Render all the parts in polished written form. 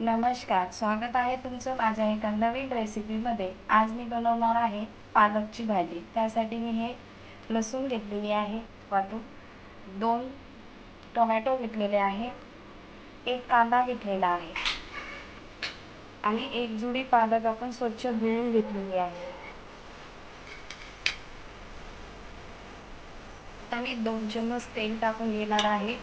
नमस्कार, स्वागत आहे तुमचं माझ्या एका नवीन रेसिपीमध्ये. आज मी बनवणार आहे पालकची भाजी. त्यासाठी मी हे लसूण घेतलेली आहे वाटून, 2 टोमॅटो घेतलेले आहे, 1 कांदा घेतलेला आहे आणि 1 जुडी पालक आपण स्वच्छ धुवून घेतलेली आहे. आता मी 2 चम्मच तेल टाकून घेणार आहे.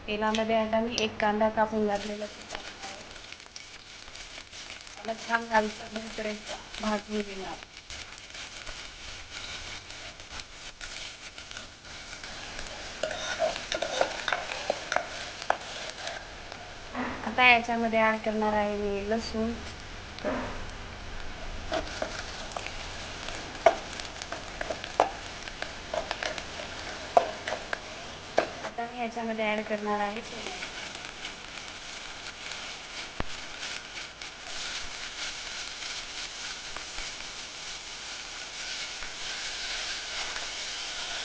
तेलामध्ये आता मी 1 कांदा कापून घातलेला आहे. त्याला छान लालसर होईपर्यंत भाजून घेणार. आता याच्यामध्ये ॲड करणार आहे मी लसूण. आता मी याच्यामध्ये ॲड करणार आहे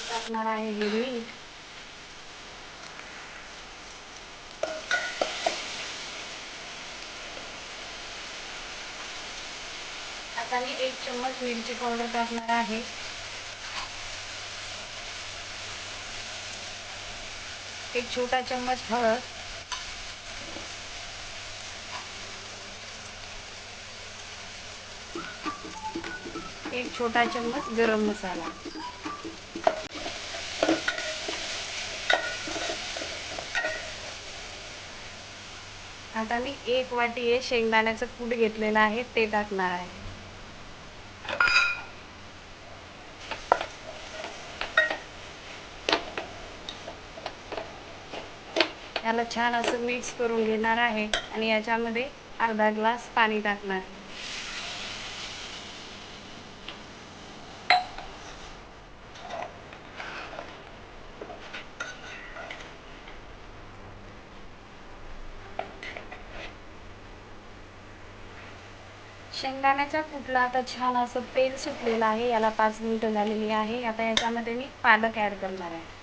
टाकणार आहे मीठ. आता मी 1 चम्मच मिरची पावडर टाकणार आहे. 1 छोटा चम्मच हळद. 1 छोटा चम्मच गरम मसाला. आता मी 1 वाटी हे शेंगदाण्याचं कूट घेतलेलं आहे ते टाकणार आहे. याला छान असं मिक्स करून घेणार आहे आणि याच्यामध्ये अर्धा ग्लास पाणी टाकणार आहे. शेंगदाण्याच्या कूटला आता छान असं तेल सुटलेलं आहे. याला 5 मिनिटं झालेली आहे. आता याच्यामध्ये मी पालक ॲड करणार आहे.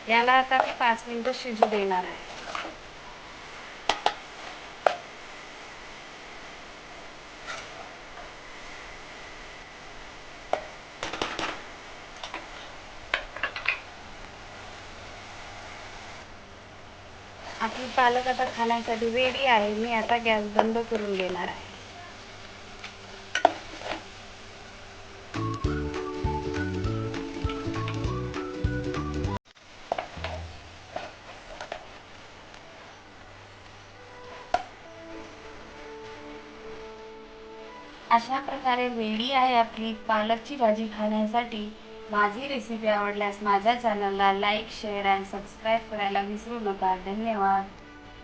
याला आता मी 5 मिनिटं शिजू देणार आहे. आपली पालक आता खाण्यासाठी रेडी आहे. मी आता गॅस बंद करून देणार आहे. अशा प्रकारे रेडी आहे आपली पालकची भाजी खाण्यासाठी. माझी रेसिपी आवडल्यास माझ्या चॅनलला लाईक, शेअर आणि सबस्क्राईब करायला विसरू नका. धन्यवाद.